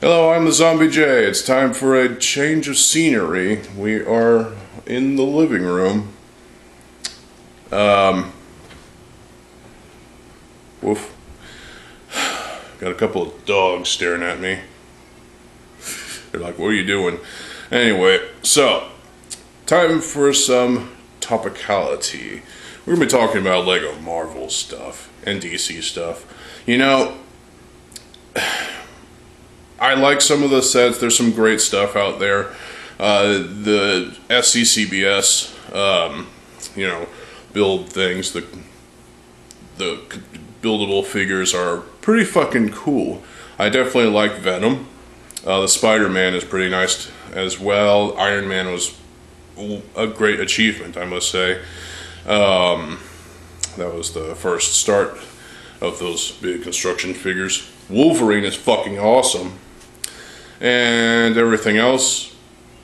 Hello, I'm TheZOMBIEJ. It's time for a change of scenery. We are in the living room. Woof. Got a couple of dogs staring at me. They're like, what are you doing? Anyway, so, time for some topicality. We're going to be talking about Lego Marvel stuff and DC stuff. You know, I like some of the sets. There's some great stuff out there. The SCCBS, build things. The buildable figures are pretty fucking cool. I definitely like Venom. The Spider-Man is pretty nice as well. Iron Man was a great achievement, I must say. That was the first start of those big construction figures. Wolverine is fucking awesome. And everything else,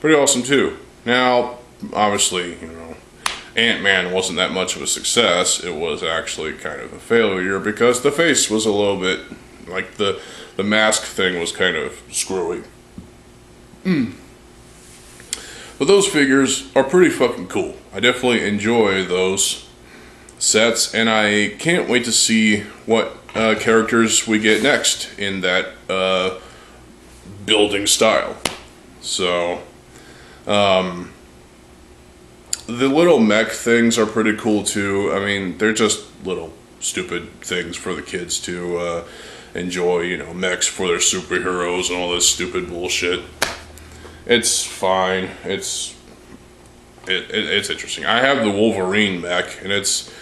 pretty awesome too. Now, obviously, Ant-Man wasn't that much of a success. It was actually kind of a failure because the face was a little bit, like the mask thing was kind of screwy. But those figures are pretty fucking cool. I definitely enjoy those sets, and I can't wait to see what characters we get next in that building style. So, the little mech things are pretty cool too. I mean, they're just little stupid things for the kids to enjoy, mechs for their superheroes and all this stupid bullshit. It's fine. It's interesting. I have the Wolverine mech, and it's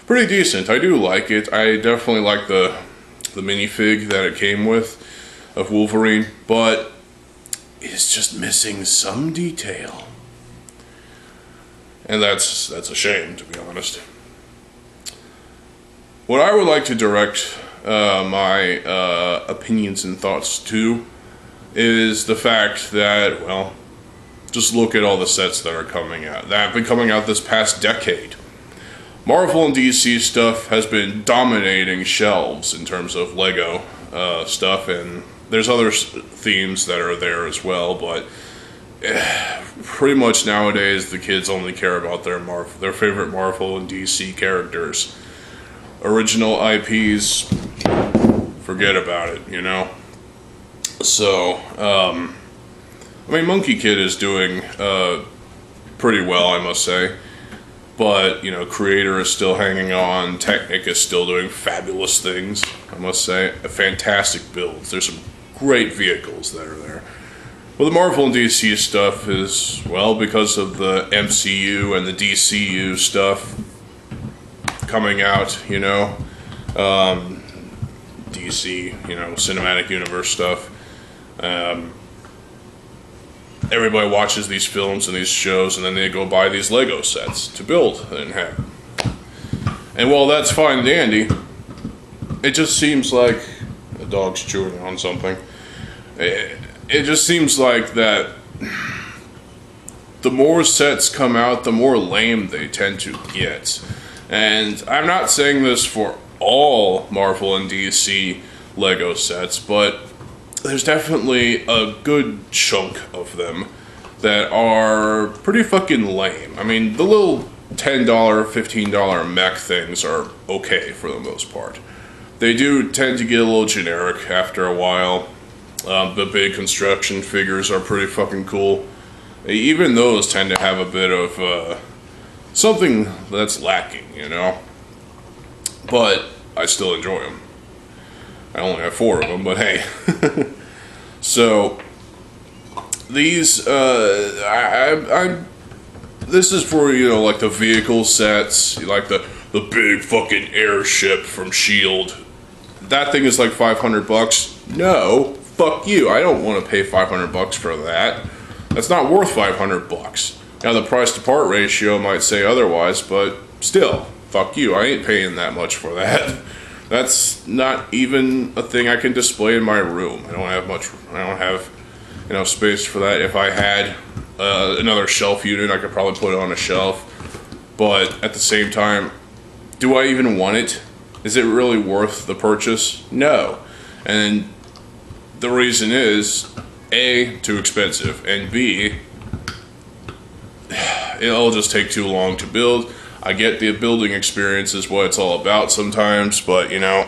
pretty decent. I do like it. I definitely like the minifig that it came with of Wolverine, but it's just missing some detail. And that's a shame, to be honest. What I would like to direct my opinions and thoughts to is the fact that, well, just look at all the sets that are coming out, that have been coming out this past decade. Marvel and DC stuff has been dominating shelves in terms of Lego stuff, and there's other themes that are there as well, but pretty much nowadays the kids only care about their favorite Marvel and DC characters. Original IPs, forget about it, So, Monkey Kid is doing pretty well, I must say. But, Creator is still hanging on. Technic is still doing fabulous things, I must say. Fantastic builds. There's some great vehicles that are there. Well, the Marvel and DC stuff is, well, because of the MCU and the DCU stuff coming out, DC, Cinematic Universe stuff. Everybody watches these films and these shows, and then they go buy these Lego sets to build and have. And while that's fine and dandy, it just seems like a dog's chewing on something. It just seems like that the more sets come out, the more lame they tend to get. And I'm not saying this for all Marvel and DC Lego sets, but there's definitely a good chunk of them that are pretty fucking lame. I mean, the little $10, $15 mech things are okay for the most part. They do tend to get a little generic after a while. The big construction figures are pretty fucking cool. Even those tend to have a bit of something that's lacking, But I still enjoy them. I only have 4 of them, but hey. So these, this is for like the vehicle sets, like the big fucking airship from Shield. That thing is like $500. No, fuck you. I don't want to pay $500 for that. That's not worth $500. Now the price to part ratio might say otherwise, but still, fuck you. I ain't paying that much for that. That's not even a thing I can display in my room. I don't have space for that. If I had another shelf unit, I could probably put it on a shelf. But at the same time, do I even want it? Is it really worth the purchase? No. And the reason is, A, too expensive, and B, it'll just take too long to build. I get the building experience is what it's all about sometimes, but you know,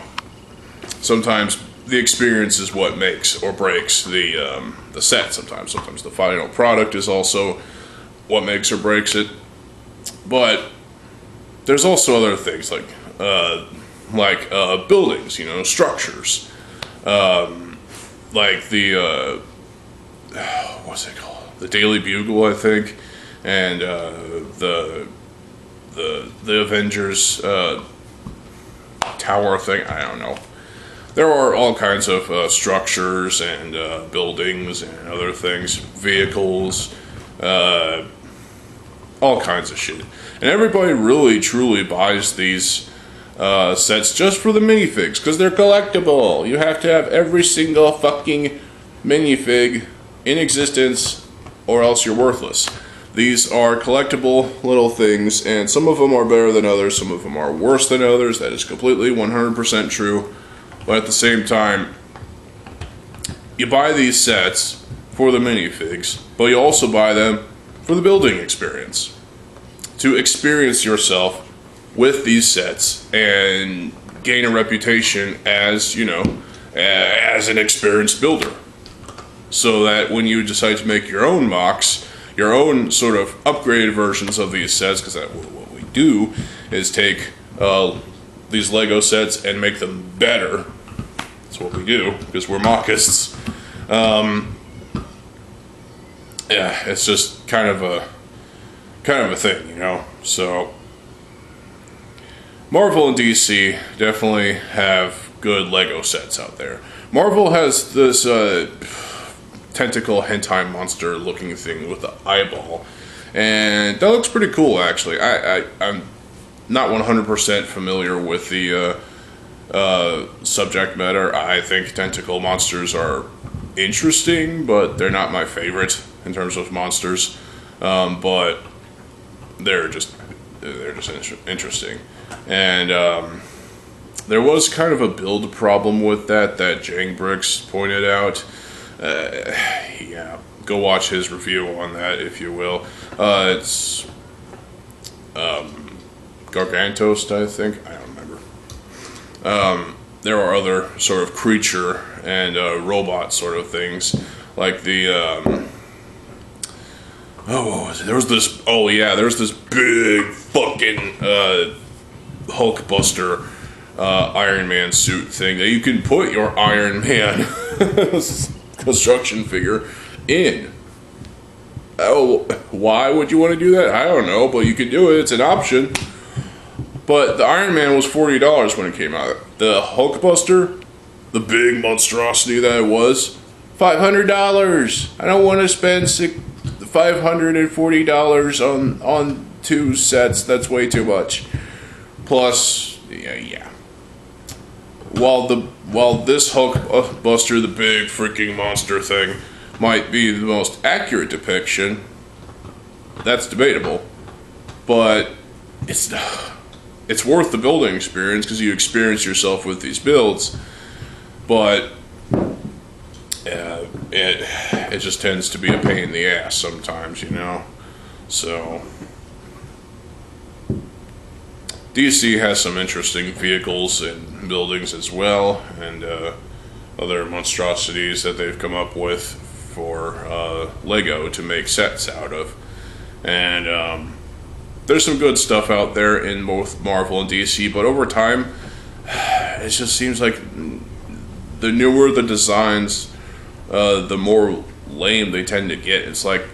sometimes the experience is what makes or breaks the set. Sometimes the final product is also what makes or breaks it. But there's also other things like buildings, you know, structures, like the what's it called? The Daily Bugle, I think, and the Avengers tower thing. I don't know. There are all kinds of structures and buildings and other things, vehicles, all kinds of shit. And everybody really, truly buys these sets just for the minifigs, because they're collectible. You have to have every single fucking minifig in existence, or else you're worthless. These are collectible little things, and some of them are better than others, some of them are worse than others. That is completely 100% true. But at the same time, you buy these sets for the minifigs, but you also buy them for the building experience. To experience yourself with these sets and gain a reputation as, you know, as an experienced builder. So that when you decide to make your own MOCs, your own sort of upgraded versions of these sets, because what we do is take these Lego sets and make them better. That's what we do, because we're mockists. Yeah, it's just kind of a thing, you know. So Marvel and DC definitely have good Lego sets out there. Marvel has this tentacle hentai monster looking thing with the eyeball, and that looks pretty cool, actually. I'm not 100% familiar with the subject matter. I think tentacle monsters are interesting, but they're not my favorite in terms of monsters. But they're just interesting. And there was kind of a build problem with that Jang Bricks pointed out. Yeah, go watch his review on that if you will. It's Gargantos, I think. I don't remember. There are other sort of creature and robot sort of things, like the what was it? There was this big fucking Hulkbuster Iron Man suit thing that you can put your Iron Man construction figure in. Oh, why would you want to do that? I don't know, but you can do it. It's an option. But the Iron Man was $40 when it came out. The Hulkbuster, the big monstrosity that it was, $500. I don't want to spend $540 on two sets. That's way too much. Plus, yeah. While this Hulkbuster, the big freaking monster thing, might be the most accurate depiction, that's debatable. But it's worth the building experience because you experience yourself with these builds. But it just tends to be a pain in the ass sometimes, you know. So DC has some interesting vehicles and buildings as well, and other monstrosities that they've come up with for Lego to make sets out of. And there's some good stuff out there in both Marvel and DC, but over time, it just seems like the newer the designs, the more lame they tend to get. It's like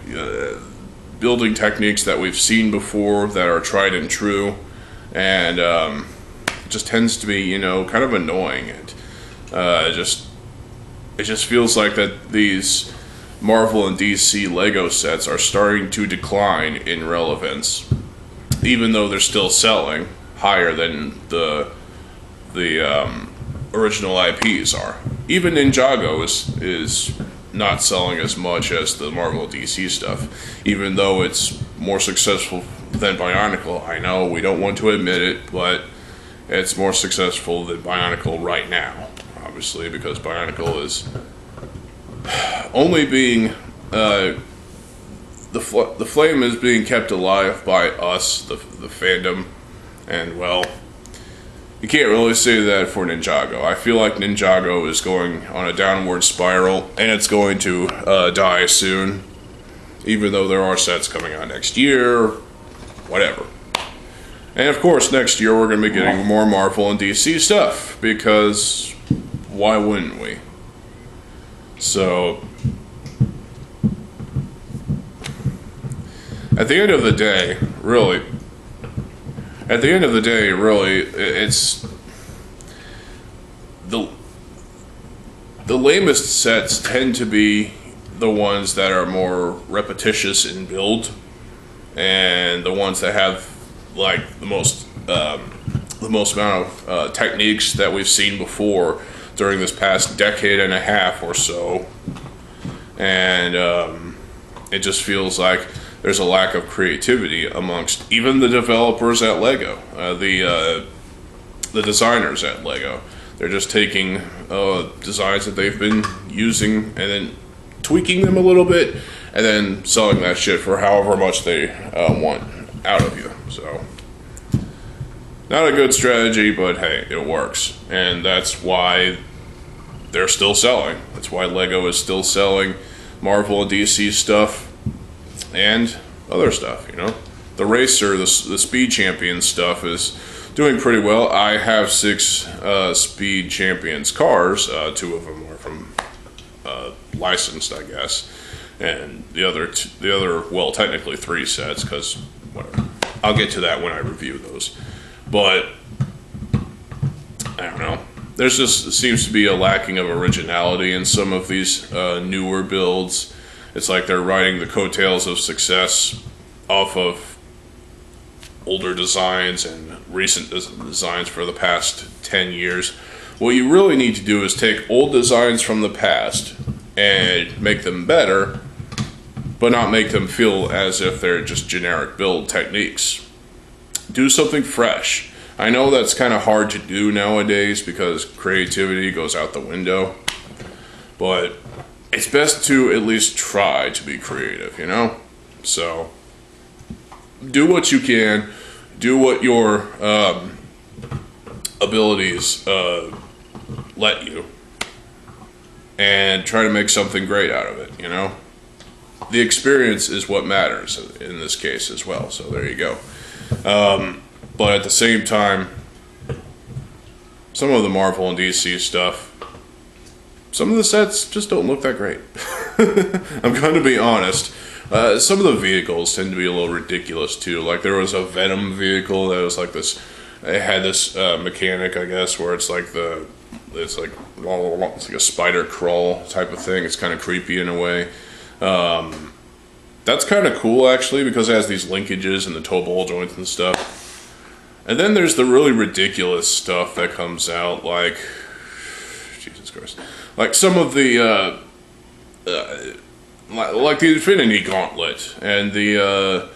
building techniques that we've seen before that are tried and true, and it just tends to be, you know, kind of annoying. And it just feels like that these Marvel and DC Lego sets are starting to decline in relevance, even though they're still selling higher than the original IPs are. Even Ninjago is not selling as much as the Marvel DC stuff, even though it's more successful than Bionicle. I know we don't want to admit it, but it's more successful than Bionicle right now, obviously, because Bionicle is only being the flame is being kept alive by us, the fandom, and well, you can't really say that for Ninjago. I feel like Ninjago is going on a downward spiral, and it's going to die soon, even though there are sets coming out next year, whatever. And of course, next year we're going to be getting more Marvel and DC stuff, because why wouldn't we? So, at the end of the day, really, it's the lamest sets tend to be the ones that are more repetitious in build, and the ones that have like the most amount of techniques that we've seen before during this past decade and a half or so, and it just feels like there's a lack of creativity amongst even the developers at LEGO, the designers at LEGO. They're just taking designs that they've been using and then tweaking them a little bit, and then selling that shit for however much they want out of you. So, not a good strategy, but hey, it works. And that's why they're still selling. That's why LEGO is still selling Marvel and DC stuff and other stuff, you know. The Racer, the Speed Champions stuff is doing pretty well. I have 6 Speed Champions cars. 2 of them are from licensed, I guess. And the other, well, technically 3 sets, because whatever. I'll get to that when I review those. But I don't know. There's just seems to be a lacking of originality in some of these newer builds. It's like they're riding the coattails of success off of older designs and recent designs for the past 10 years. What you really need to do is take old designs from the past and make them better, but not make them feel as if they're just generic build techniques. Do something fresh. I know that's kind of hard to do nowadays because creativity goes out the window, but it's best to at least try to be creative, you know? So, do what you can, do what your abilities let you, and try to make something great out of it, you know? The experience is what matters in this case as well, so there you go. But at the same time, some of the Marvel and DC stuff, some of the sets just don't look that great. I'm going to be honest. Some of the vehicles tend to be a little ridiculous too. Like there was a Venom vehicle that was like this. It had this mechanic, I guess, where it's like it's like a spider crawl type of thing. It's kind of creepy in a way. That's kind of cool actually because it has these linkages and the toe ball joints and stuff. And then there's the really ridiculous stuff that comes out, like Jesus Christ, like some of the like the Infinity Gauntlet and the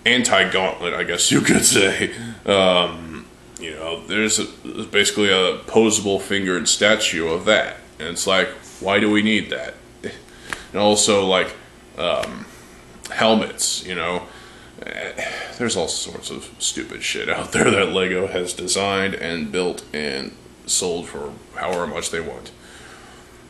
Anti-Gauntlet, I guess you could say. You know, there's basically a posable fingered statue of that, and it's like, why do we need that? And also like helmets, you know. There's all sorts of stupid shit out there that LEGO has designed and built and sold for however much they want.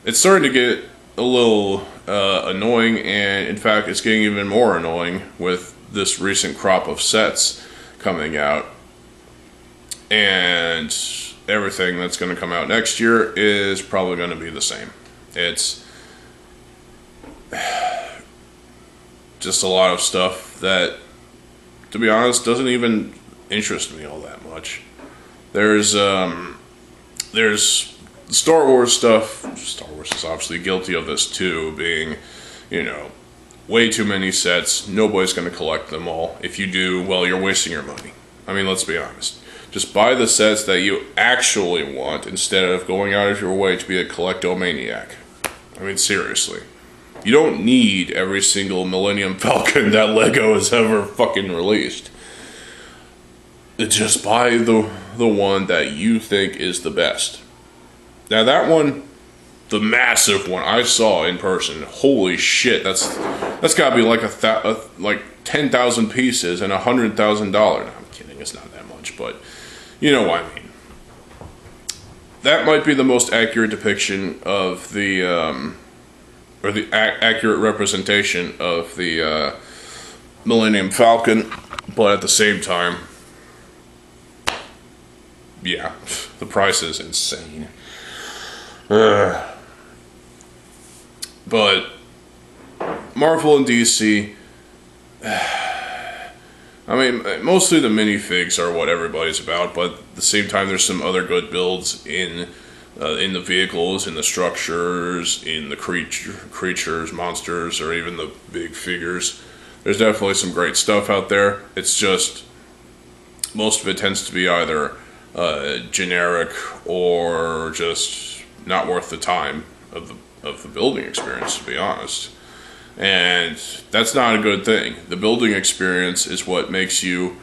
It's starting to get a little annoying, and in fact it's getting even more annoying with this recent crop of sets coming out, and everything that's going to come out next year is probably going to be the same. It's just a lot of stuff that, to be honest, doesn't even interest me all that much. There's Star Wars stuff. Star Wars is obviously guilty of this too, being, you know, way too many sets. Nobody's going to collect them all. If you do, well, you're wasting your money. I mean, let's be honest. Just buy the sets that you actually want instead of going out of your way to be a collectomaniac. I mean, seriously. You don't need every single Millennium Falcon that LEGO has ever fucking released. Just buy the one that you think is the best. Now that one, the massive one I saw in person. Holy shit, that's got to be like like 10,000 pieces and $100,000. No, I'm kidding, it's not that much, but you know what I mean. That might be the most accurate depiction of the, or the accurate representation of the Millennium Falcon, but at the same time, yeah, the price is insane. But Marvel and DC, I mean, mostly the minifigs are what everybody's about, but at the same time, there's some other good builds in the vehicles, in the structures, in the creatures, monsters, or even the big figures. There's definitely some great stuff out there. It's just most of it tends to be either generic or just not worth the time of the building experience, to be honest. And that's not a good thing. The building experience is what makes you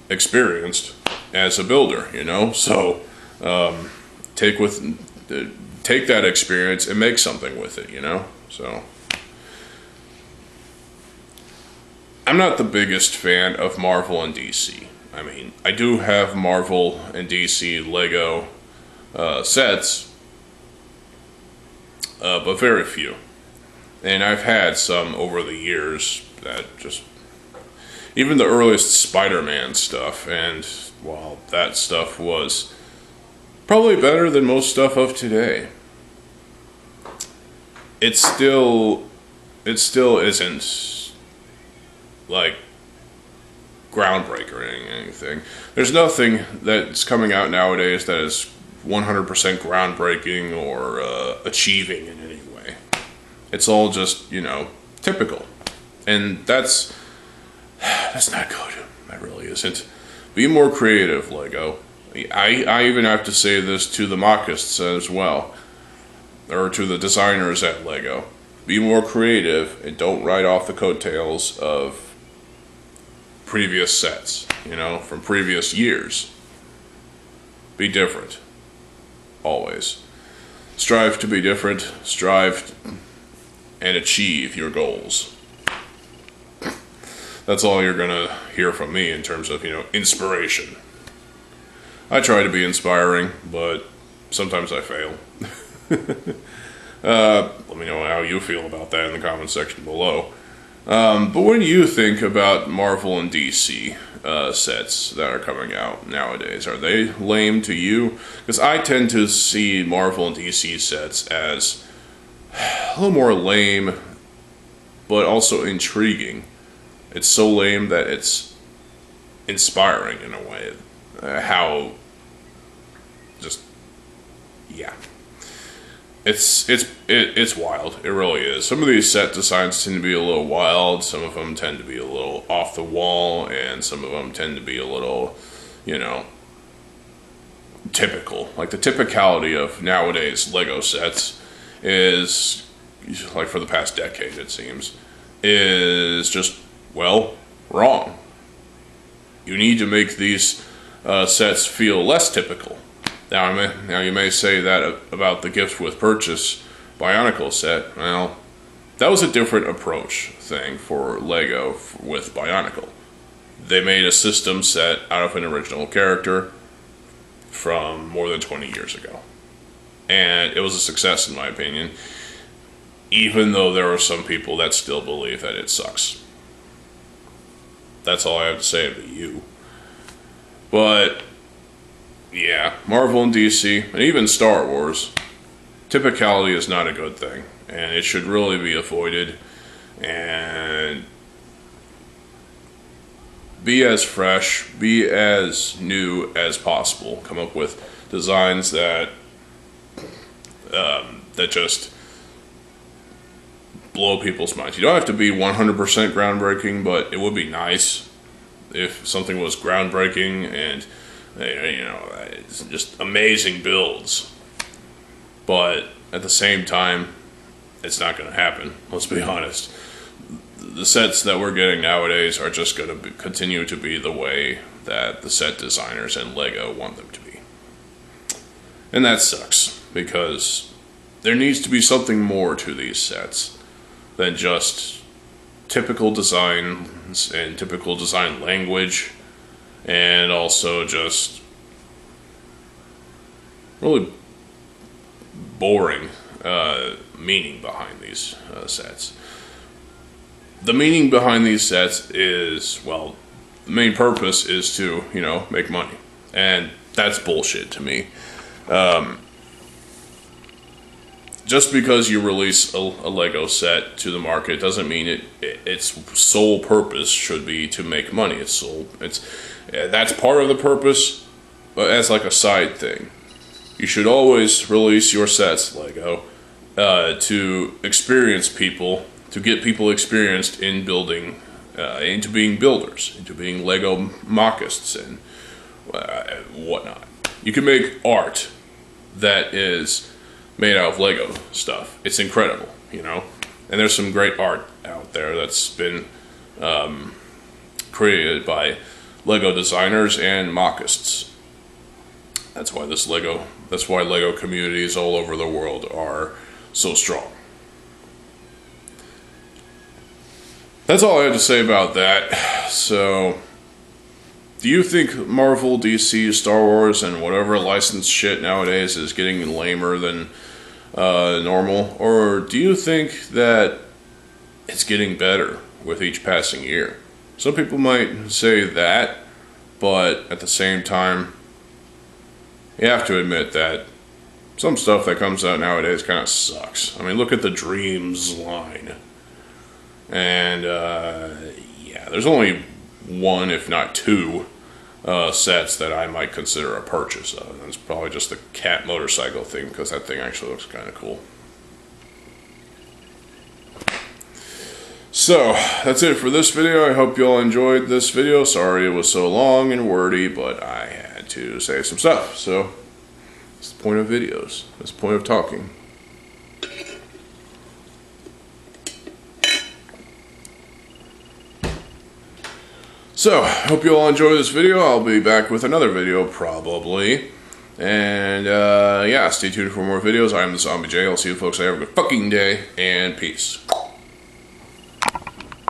experienced as a builder, you know? So take that experience and make something with it, you know? So I'm not the biggest fan of Marvel and DC. I mean, I do have Marvel and DC Lego sets, but very few. And I've had some over the years that just, even the earliest Spider-Man stuff, and while that stuff was probably better than most stuff of today, it still isn't like groundbreaker or anything. There's nothing that's coming out nowadays that is 100% groundbreaking or achieving in any way. It's all just, you know, typical. And that's not good. That really isn't. Be more creative, Lego. I even have to say this to the mockists as well, or to the designers at Lego. Be more creative and don't ride off the coattails of previous sets, you know, from previous years. Be different. Always. Strive to be different. Strive and achieve your goals. That's all you're gonna hear from me in terms of, you know, inspiration. I try to be inspiring, but sometimes I fail. Let me know how you feel about that in the comment section below. But what do you think about Marvel and DC sets that are coming out nowadays? Are they lame to you? Because I tend to see Marvel and DC sets as a little more lame, but also intriguing. It's so lame that it's inspiring in a way. How just, yeah. It's wild. It really is. Some of these set designs tend to be a little wild. Some of them tend to be a little off the wall, and some of them tend to be a little, you know, typical. Like the typicality of nowadays Lego sets is, like for the past decade it seems, is just, well, wrong. You need to make these sets feel less typical. Now you may say that about the gift with purchase Bionicle set. Well, that was a different approach thing for Lego with Bionicle. They made a system set out of an original character from more than 20 years ago. And it was a success in my opinion, even though there are some people that still believe that it sucks. That's all I have to say to you. But yeah, Marvel and DC, and even Star Wars, typicality is not a good thing, and it should really be avoided, and be as fresh, be as new as possible. Come up with designs that that just blow people's minds. You don't have to be 100% groundbreaking, but it would be nice if something was groundbreaking and, you know, it's just amazing builds. But at the same time, it's not going to happen. Let's be honest. The sets that we're getting nowadays are just going to continue to be the way that the set designers and Lego want them to be. And that sucks, because there needs to be something more to these sets than just typical designs and typical design language, and also just really boring meaning behind these sets. The meaning behind these sets is, well, the main purpose is to, you know, make money. And that's bullshit to me. Just because you release a Lego set to the market doesn't mean its sole purpose should be to make money. That's part of the purpose, but as like a side thing. You should always release your sets, Lego, to experience people, to get people experienced in building, into being builders, into being Lego mockists and whatnot. You can make art that is made out of Lego stuff. It's incredible, you know? And there's some great art out there that's been created by Lego designers and mockists. That's why Lego communities all over the world are so strong. That's all I had to say about that. So, do you think Marvel, DC, Star Wars, and whatever licensed shit nowadays is getting lamer than normal? Or do you think that it's getting better with each passing year? Some people might say that, but at the same time, you have to admit that some stuff that comes out nowadays kind of sucks. I mean, look at the Dreams line. And, yeah, there's only one, if not two, sets that I might consider a purchase of. And it's probably just the cat motorcycle thing, because that thing actually looks kind of cool. So, that's it for this video. I hope you all enjoyed this video. Sorry it was so long and wordy, but I had to say some stuff. So, that's the point of videos. That's the point of talking. So, hope you all enjoy this video. I'll be back with another video, probably. And, yeah, stay tuned for more videos. I am TheZOMBIEJ. I'll see you folks later. Have a good fucking day, and peace.